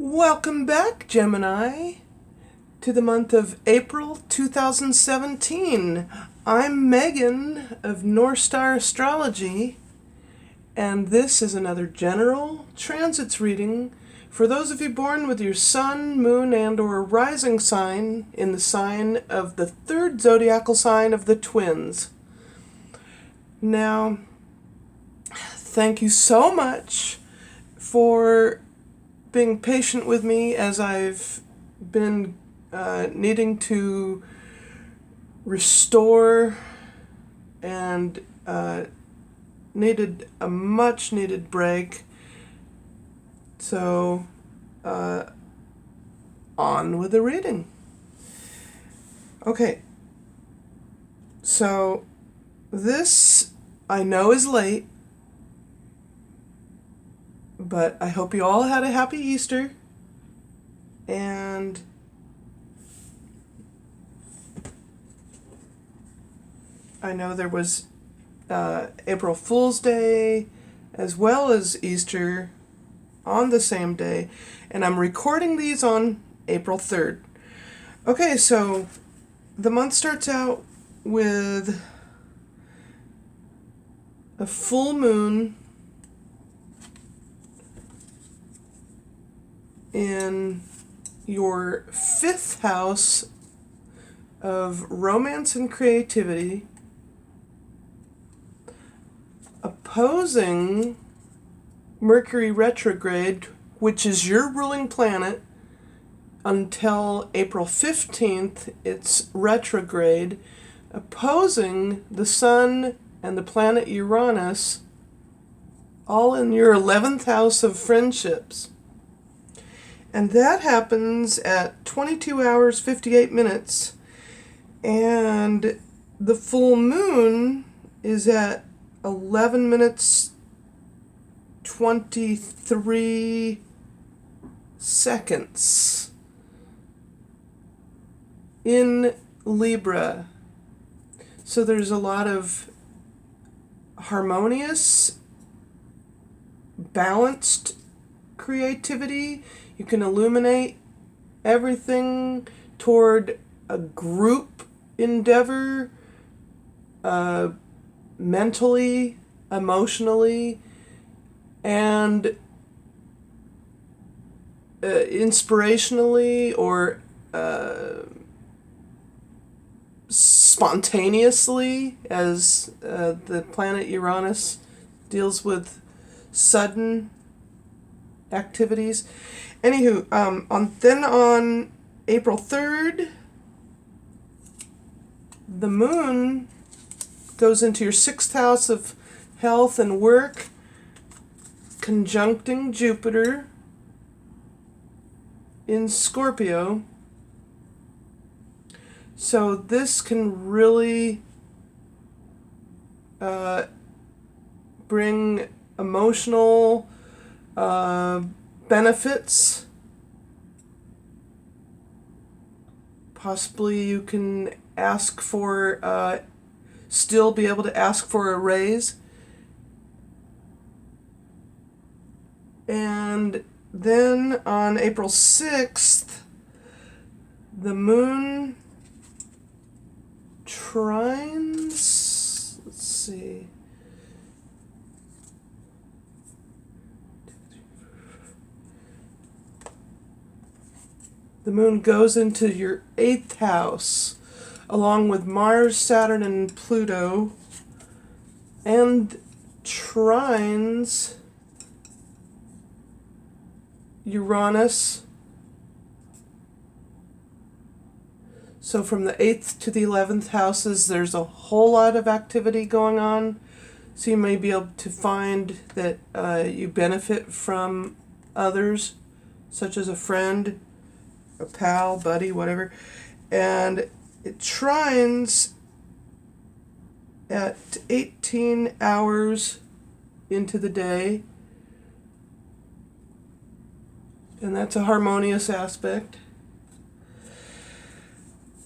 Welcome back, Gemini, to the month of April 2017. I'm Megan of North Star Astrology, and this is another general transits reading for those of you born with your sun, moon, and or rising sign in the sign of the third zodiacal sign of the twins. Now, thank you so much for being patient with me as I've been needing to restore and needed a much needed break. So on with the reading. Okay, so this I know is late, but I hope you all had a happy Easter, and I know there was April Fool's Day as well as Easter on the same day, and I'm recording these on April 3rd. Okay, so the month starts out with a full moon in your fifth house of romance and creativity, opposing Mercury retrograde, which is your ruling planet, until April 15th. It's retrograde, opposing the sun and the planet Uranus, all in your 11th house of friendships. And that happens at 22 hours 58 minutes. And the full moon is at 11 minutes 23 seconds in Libra. So there's a lot of harmonious, balanced creativity. You can illuminate everything toward a group endeavor, mentally, emotionally, and inspirationally or spontaneously, as the planet Uranus deals with sudden activities. Anywho, on April 3rd, the moon goes into your sixth house of health and work, conjuncting Jupiter in Scorpio. So this can really bring emotional benefits. Possibly you can ask for, still be able to ask for a raise. And then on April 6th, the moon trines, let's see, the moon goes into your eighth house, along with Mars, Saturn, and Pluto, and trines Uranus. So from the 8th to the 11th houses, there's a whole lot of activity going on. So you may be able to find that you benefit from others, such as a friend, a pal, buddy, whatever. And it trines at 18 hours into the day. And that's a harmonious aspect.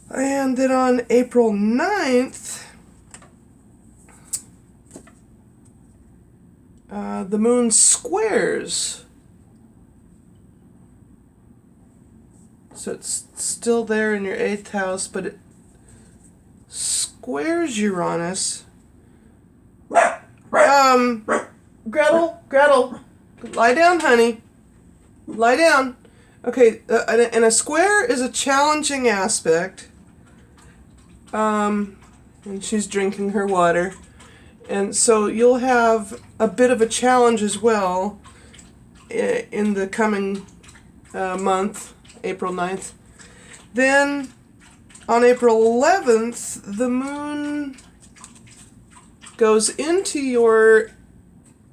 And then on April 9th, the moon squares So it's still there in your 8th house, but it squares Uranus. Gretel, lie down, honey. Lie down. Okay, and a square is a challenging aspect. And she's drinking her water. And so you'll have a bit of a challenge as well in the coming month, April 9th. Then on April 11th, the moon goes into your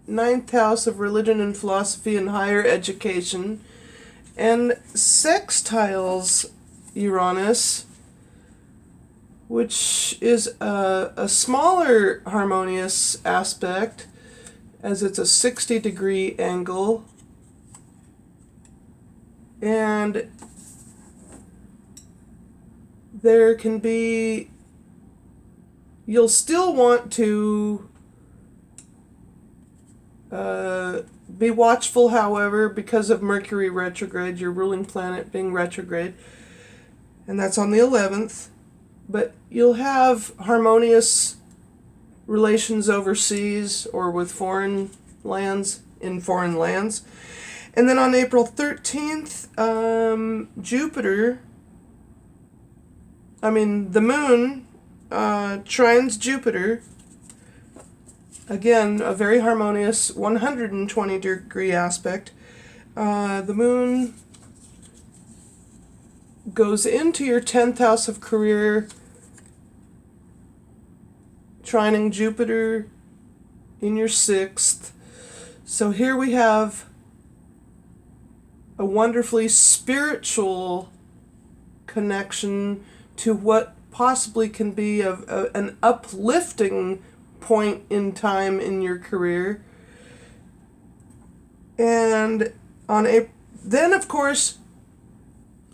9th house of religion and philosophy and higher education and sextiles Uranus, which is a smaller harmonious aspect, as it's a 60-degree angle. And there can be, you'll still want to be watchful, however, because of Mercury retrograde, your ruling planet being retrograde, and that's on the 11th. But you'll have harmonious relations overseas or with foreign lands, in foreign lands. And then on April 13th, the moon trines Jupiter. Again, a very harmonious 120-degree aspect. The moon goes into your 10th house of career, trining Jupiter in your 6th. So here we have a wonderfully spiritual connection to what possibly can be an uplifting point in time in your career. And then, of course,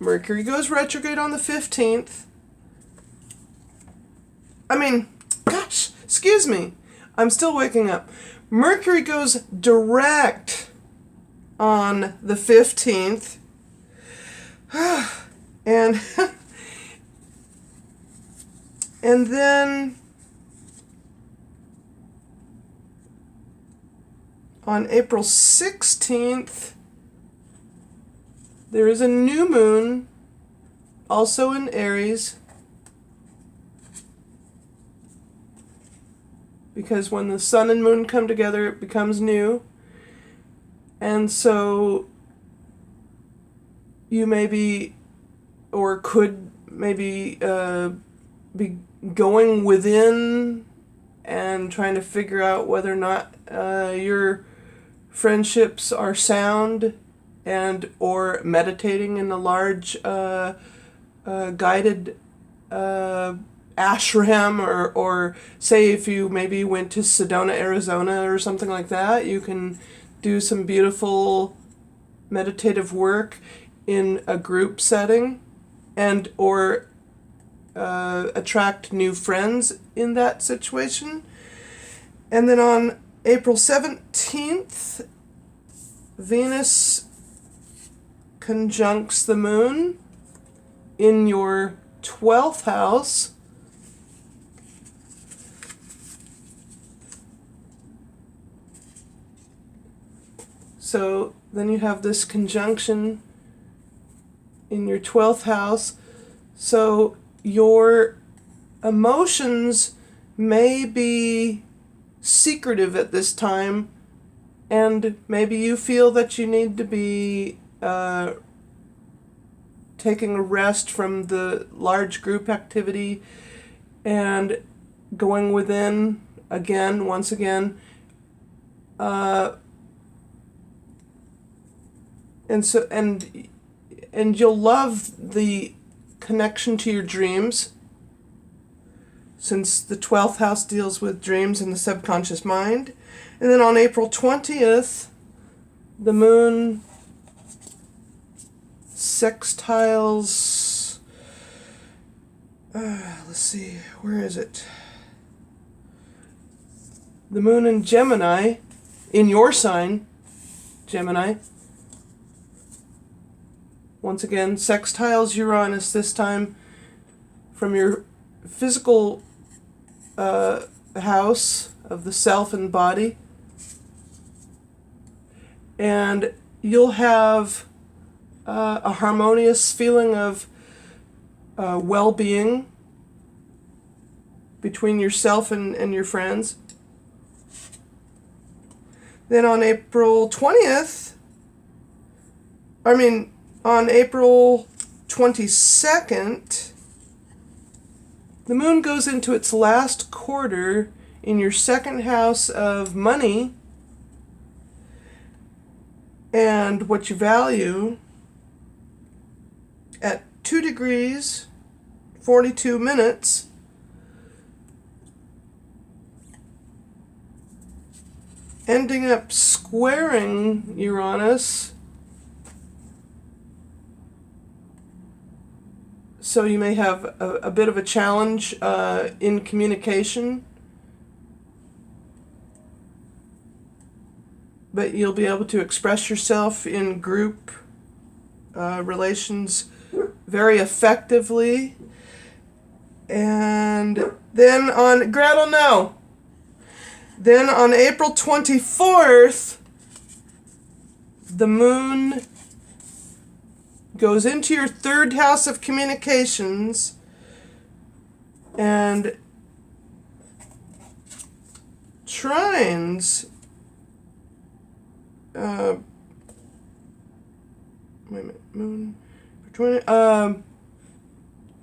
Mercury goes retrograde on the 15th. Excuse me. I'm still waking up. Mercury goes direct on the 15th. and and then on April 16th, there is a new moon, also in Aries, because when the sun and moon come together, it becomes new. And so you may be, or could maybe be going within and trying to figure out whether or not your friendships are sound, and or meditating in a large guided ashram, or say if you maybe went to Sedona, Arizona or something like that, you can do some beautiful meditative work in a group setting, and or attract new friends in that situation. And then on April 17th, Venus conjuncts the moon in your 12th house. So then you have this conjunction in your 12th house. So your emotions may be secretive at this time, and maybe you feel that you need to be taking a rest from the large group activity and going within once again. And you'll love the connection to your dreams, since the 12th house deals with dreams and the subconscious mind. And then on April 20th, the moon sextiles, let's see, where is it? The moon in Gemini, in your sign, Gemini. Once again, sextiles Uranus this time from your physical house of the self and body. And you'll have a harmonious feeling of well-being between yourself and your friends. Then on April 22nd, the moon goes into its last quarter in your second house of money and what you value at 2 degrees, 42 minutes. Ending up squaring Uranus. So you may have a bit of a challenge in communication, but you'll be able to express yourself in group relations very effectively. And then on Then on April 24th, the moon goes into your third house of communications and trines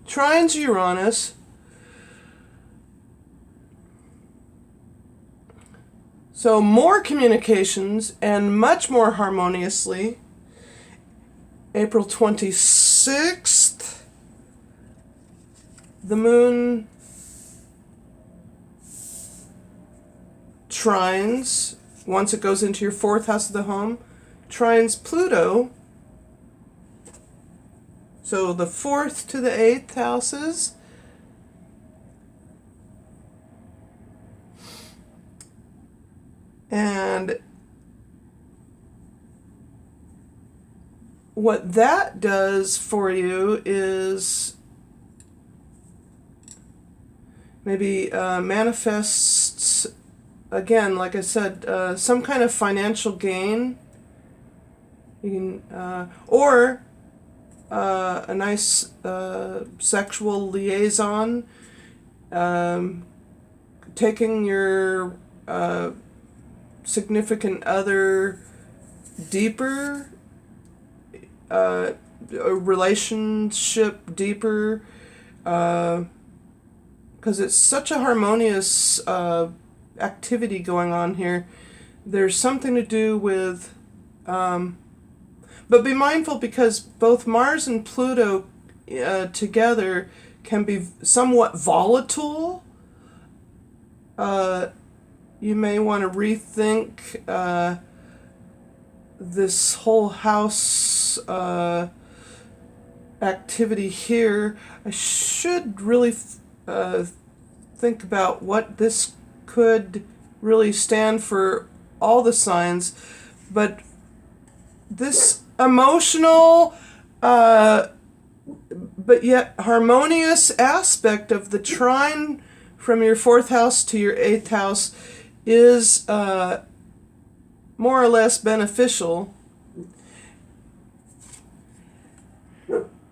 trines Uranus. So more communications and much more harmoniously. April 26th, the moon trines, once it goes into your fourth house of the home, trines Pluto. So the fourth to the eighth houses. And what that does for you is maybe manifests, again, like I said, some kind of financial gain. You can, or a nice sexual liaison, taking your significant other deeper, a relationship deeper, because it's such a harmonious activity going on here. There's something to do with, but be mindful because both Mars and Pluto together can be somewhat volatile. You may want to rethink this whole house activity here. I should really think about what this could really stand for all the signs, but this emotional but yet harmonious aspect of the trine from your fourth house to your eighth house is more or less beneficial.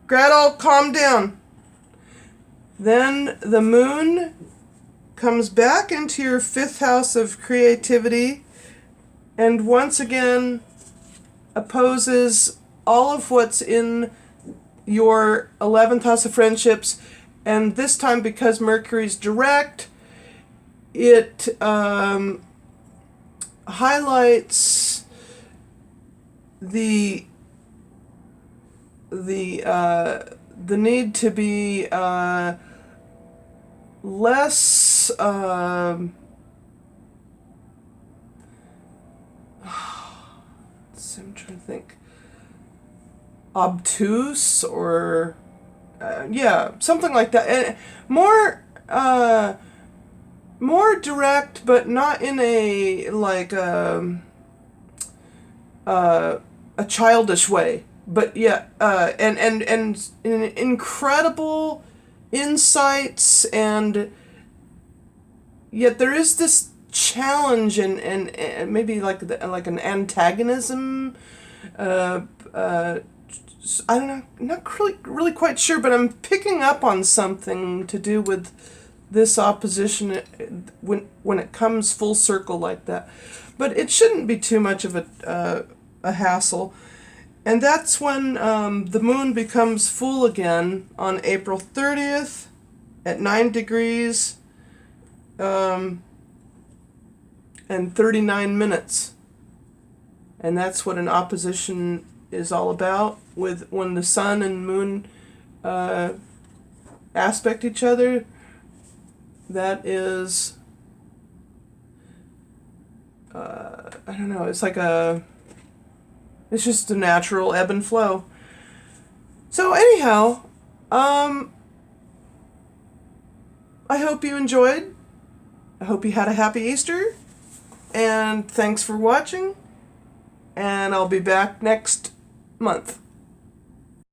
Gretel, calm down. Then the moon comes back into your fifth house of creativity and once again opposes all of what's in your 11th house of friendships, and this time because Mercury's direct, it highlights the need to be less I'm trying to think, obtuse or something like that, and more direct, but not in a like a childish way. but yeah, and incredible insights, and yet there is this challenge and maybe like an antagonism. I don't know, not really quite sure, but I'm picking up on something to do with this opposition when it comes full circle like that. But it shouldn't be too much of a hassle. And that's when the moon becomes full again on April 30th at 9 degrees and 39 minutes. And that's what an opposition is all about, with when the sun and moon aspect each other. That is, I don't know, it's just a natural ebb and flow. So anyhow, I hope you enjoyed. I hope you had a happy Easter. And thanks for watching. And I'll be back next month.